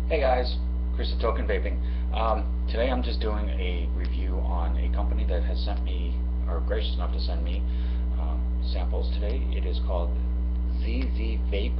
Hey guys, Chris the Token Vaping. Today I'm just doing a review on a company that has sent me, or gracious enough to send me, samples today. It is called ZZ Vape,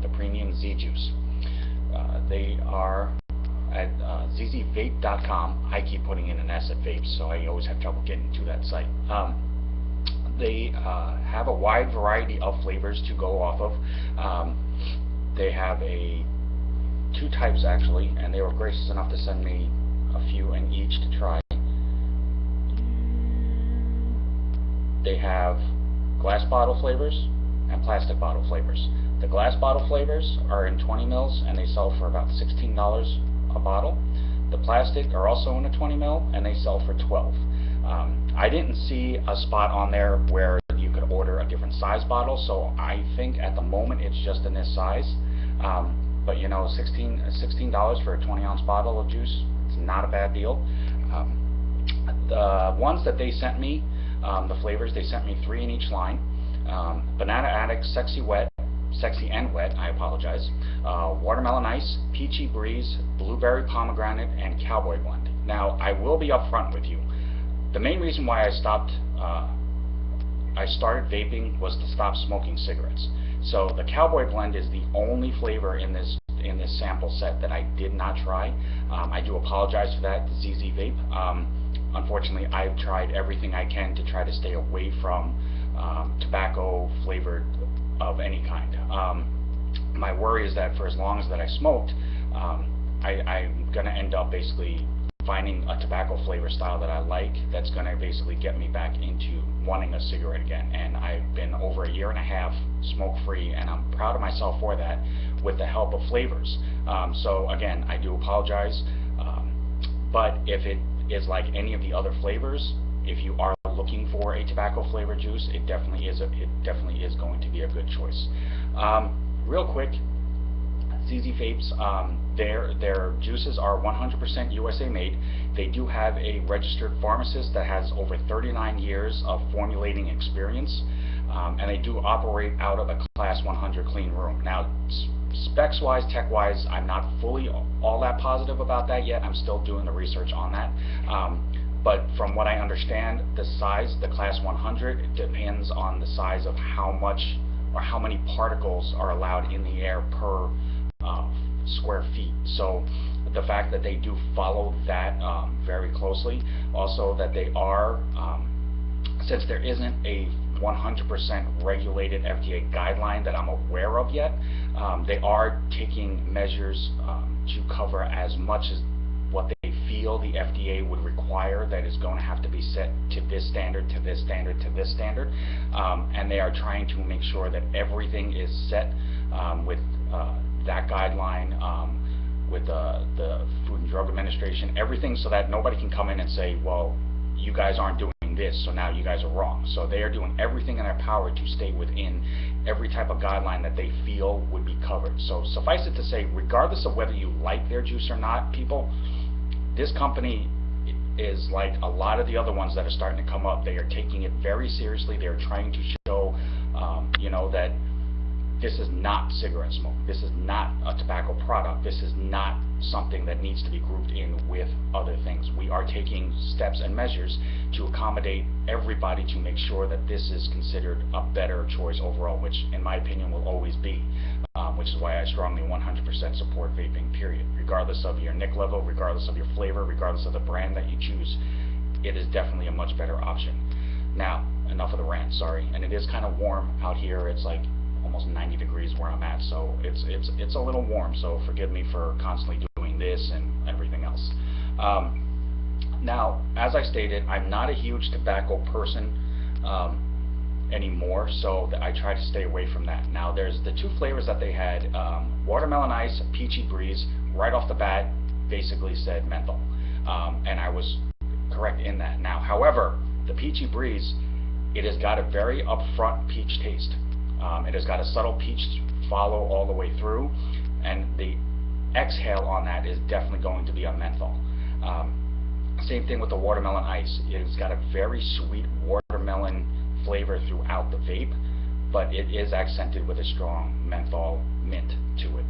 the Premium Z Juice. They are at zzvape.com. I keep putting in an S at vape, so I always have trouble getting to that site. They have a wide variety of flavors to go off of. They have two types actually, and they were gracious enough to send me a few in each to try. They have glass bottle flavors and plastic bottle flavors. The glass bottle flavors are in 20 mils and they sell for about $16 a bottle. The plastic are also in a 20 mil and they sell for $12. I didn't see a spot on there where you could order a different size bottle, so I think at the moment it's just in this size. But you know, $16 for a 20-ounce bottle of juice, it's not a bad deal. The ones that they sent me, the flavors, they sent me 3 in each line. Banana Addict, Sexy and Wet, I apologize. Watermelon Ice, Peachy Breeze, Blueberry Pomegranate, and Cowboy Blend. Now, I will be upfront with you. The main reason why I started vaping was to stop smoking cigarettes. So the Cowboy Blend is the only flavor in this sample set that I did not try. I do apologize for that, ZZ Vape. Unfortunately, I've tried everything I can to try to stay away from tobacco flavored of any kind. My worry is that for as long as that I smoked, I'm going to end up basically finding a tobacco flavor style that I like that's going to basically get me back into wanting a cigarette again. And I've been over a year and a half smoke free, and I'm proud of myself for that with the help of flavors. So again, I do apologize, but if it is like any of the other flavors, if you are looking for a tobacco flavored juice, it definitely is going to be a good choice. Real quick, ZZ Vapes, their juices are 100% USA made. They do have a registered pharmacist that has over 39 years of formulating experience, and they do operate out of a Class 100 clean room. Now, specs-wise, tech-wise, I'm not fully all that positive about that yet. I'm still doing the research on that. But from what I understand, the size, the Class 100, it depends on the size of how much or how many particles are allowed in the air per square feet. So the fact that they do follow that very closely, also that they are, since there isn't a 100% regulated FDA guideline that I'm aware of yet, they are taking measures to cover as much as what they feel the FDA would require that is going to have to be set to this standard, to this standard, to this standard, and they are trying to make sure that everything is set with that guideline, with the Food and Drug Administration, everything, so that nobody can come in and say, well, you guys aren't doing this, so now you guys are wrong. So they are doing everything in their power to stay within every type of guideline that they feel would be covered. So suffice it to say, regardless of whether you like their juice or not, people, this company is like a lot of the other ones that are starting to come up. They are taking it very seriously. They are trying to show, you know, that this is not cigarette smoke. This is not a tobacco product. This is not something that needs to be grouped in with other things. We are taking steps and measures to accommodate everybody to make sure that this is considered a better choice overall, which in my opinion will always be, which is why I strongly 100% support vaping, period. Regardless of your nic level, regardless of your flavor, regardless of the brand that you choose, it is definitely a much better option. Now, enough of the rant, sorry. And it is kind of warm out here. It's like almost 90 degrees where I'm at, so it's a little warm, so forgive me for constantly doing this and everything else. Now, as I stated, I'm not a huge tobacco person anymore, so I try to stay away from that. Now, there's the 2 flavors that they had, Watermelon Ice, Peachy Breeze, right off the bat basically said menthol, and I was correct in that. Now, however, the Peachy Breeze, it has got a very upfront peach taste. It has got a subtle peach follow all the way through, and the exhale on that is definitely going to be a menthol. Same thing with the Watermelon Ice. It's got a very sweet watermelon flavor throughout the vape, but it is accented with a strong menthol mint to it.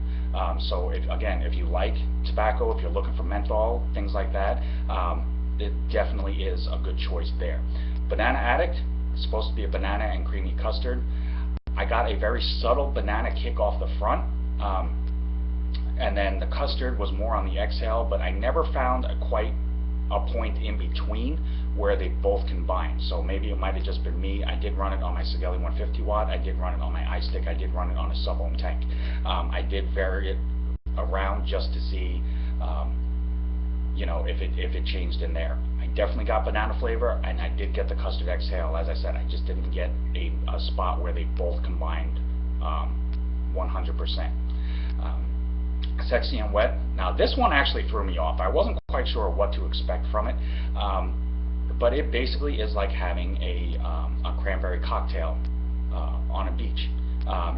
So again, if you like tobacco, if you're looking for menthol, things like that, it definitely is a good choice there. Banana Addict, it's supposed to be a banana and creamy custard. I got a very subtle banana kick off the front, and then the custard was more on the exhale, but I never found quite a point in between where they both combined. So maybe it might have just been me. I did run it on my Sigelli 150 watt, I did run it on my iStick, I did run it on a sub-ohm tank. I did vary it around just to see you know, if it changed in there. I definitely got banana flavor, and I did get the custard exhale. As I said, I just didn't get a spot where they both combined 100%. Sexy and Wet. Now this one actually threw me off. I wasn't quite sure what to expect from it, but it basically is like having a cranberry cocktail on a beach.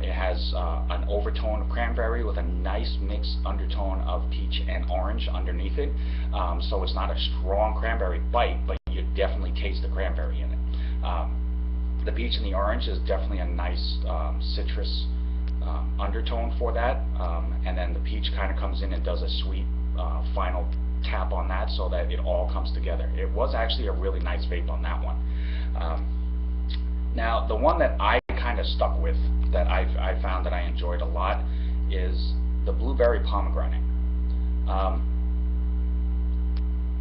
It has an overtone of cranberry with a nice mixed undertone of peach and orange underneath it. So it's not a strong cranberry bite, but you definitely taste the cranberry in it. The peach and the orange is definitely a nice citrus undertone for that, and then the peach kind of comes in and does a sweet final tap on that, so that it all comes together. It was actually a really nice vape on that one. Now the one that I kind of stuck with, that I found that I enjoyed a lot, is the Blueberry Pomegranate.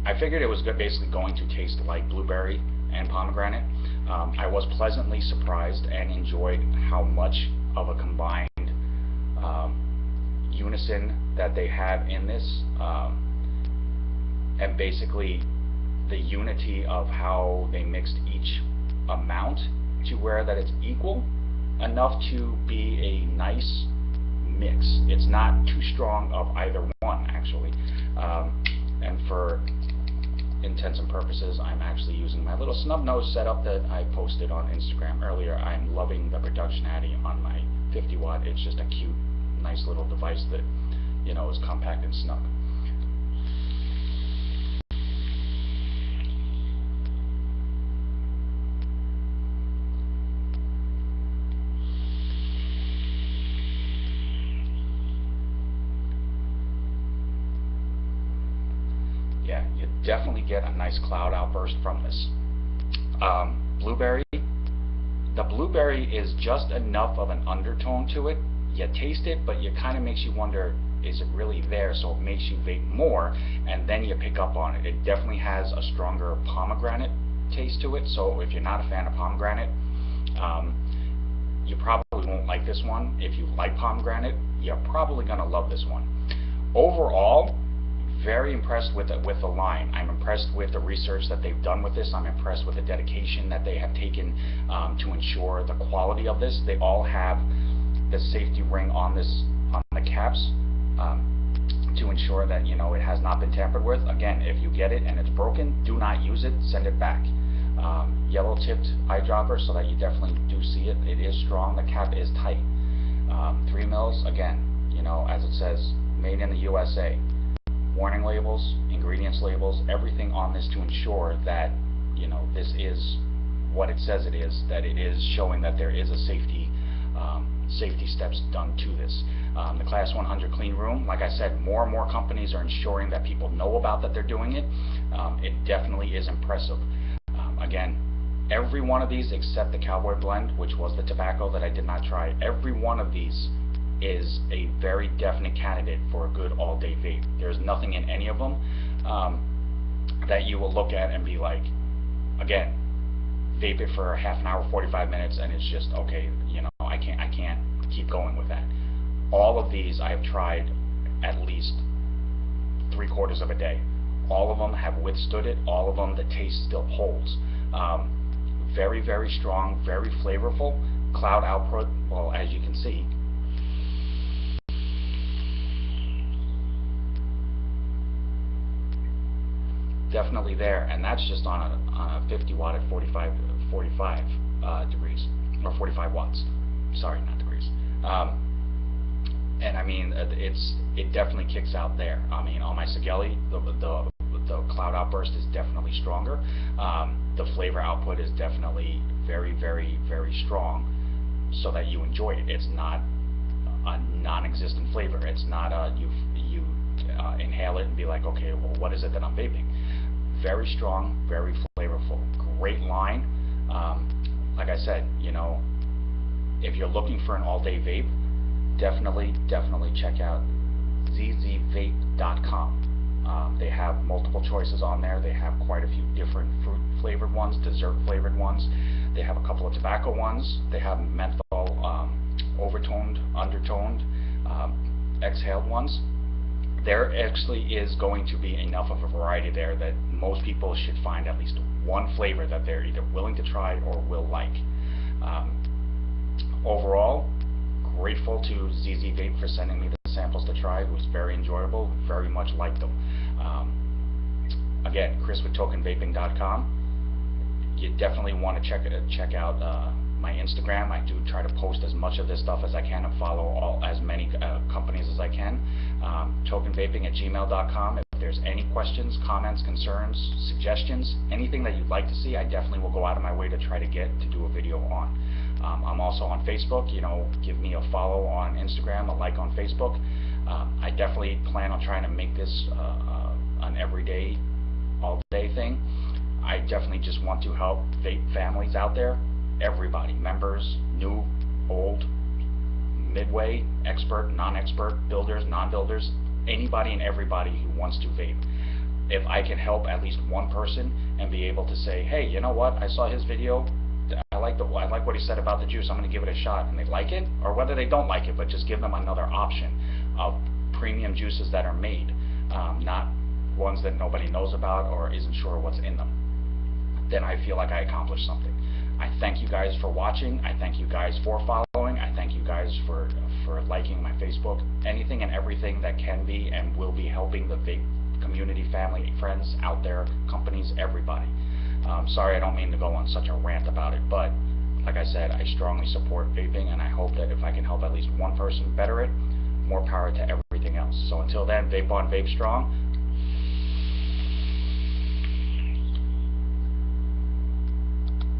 I figured it was basically going to taste like blueberry and pomegranate. I was pleasantly surprised and enjoyed how much of a combined unison that they have in this, and basically the unity of how they mixed each amount to where that it's equal enough to be a nice mix. It's not too strong of either one, actually. And for intents and purposes, I'm actually using my little snub nose setup that I posted on Instagram earlier. I'm loving the production Addy on my 50 watt. It's just a cute, nice little device that, you know, is compact and snug. Yeah, you definitely get a nice cloud outburst from this. Blueberry. The blueberry is just enough of an undertone to it. You taste it, but it kind of makes you wonder, is it really there? So it makes you vape more, and then you pick up on it. It definitely has a stronger pomegranate taste to it. So if you're not a fan of pomegranate, you probably won't like this one. If you like pomegranate, you're probably going to love this one. Overall, very impressed with the line. I'm impressed with the research that they've done with this. I'm impressed with the dedication that they have taken to ensure the quality of this. They all have the safety ring on the caps to ensure that, you know, it has not been tampered with. Again, if you get it and it's broken, do not use it. Send it back. Yellow tipped eyedropper, so that you definitely do see it. It is strong. The cap is tight. 3 mils. Again, you know, as it says, made in the USA. Warning labels, ingredients labels, everything on this to ensure that, you know, this is what it says it is, that it is showing that there is a safety steps done to this. The Class 100 clean room, like I said, more and more companies are ensuring that people know about that they're doing it. It definitely is impressive. Again, every one of these except the Cowboy Blend, which was the tobacco that I did not try, every one of these is a very definite candidate for a good all-day vape. There's nothing in any of them that you will look at and be like, again, vape it for half an hour, 45 minutes, and it's just, okay, you know, I can't keep going with that. All of these I have tried at least 3/4 of a day. All of them have withstood it. All of them, the taste still holds. Very, very strong, very flavorful. Cloud output, well, as you can see, definitely there, and that's just on a 50 watt at 45 degrees, or 45 watts. Sorry, not degrees. And I mean, it definitely kicks out there. I mean, on my Sigelli, the cloud outburst is definitely stronger. The flavor output is definitely very, very, very strong, so that you enjoy it. It's not a non-existent non-existent flavor. It's not you inhale it and be like, okay, well, what is it that I'm vaping? Very strong, very flavorful, great line. Like I said, you know, if you're looking for an all-day vape, definitely check out zzvape.com. They have multiple choices on there. They have quite a few different fruit flavored ones, dessert flavored ones. They have a couple of tobacco ones. They have menthol, overtoned, undertoned, exhaled ones. There actually is going to be enough of a variety there that most people should find at least one flavor that they're either willing to try or will like. Overall, grateful to ZZ Vape for sending me the samples to try. It was very enjoyable, very much liked them. Again, Chris with tokenvaping.com. You definitely want to check out my Instagram. I do try to post as much of this stuff as I can and follow as many companies as I can. Tokenvaping@gmail.com. If there's any questions, comments, concerns, suggestions, anything that you'd like to see, I definitely will go out of my way to try to do a video on. I'm also on Facebook. You know, give me a follow on Instagram, a like on Facebook. I definitely plan on trying to make this an everyday, all-day thing. I definitely just want to help vape families out there. Everybody, members, new, old, midway, expert, non-expert, builders, non-builders, anybody and everybody who wants to vape. If I can help at least one person and be able to say, hey, you know what, I saw his video, I like what he said about the juice, I'm going to give it a shot, and they like it, or whether they don't like it, but just give them another option of premium juices that are made, not ones that nobody knows about or isn't sure what's in them, then I feel like I accomplished something. I thank you guys for watching. I thank you guys for following. I thank you guys for liking my Facebook. Anything and everything that can be and will be helping the vape community, family, friends out there, companies, everybody. Sorry, I don't mean to go on such a rant about it, but like I said, I strongly support vaping, and I hope that if I can help at least one person better it, more power to everything else. So until then, vape on, vape strong.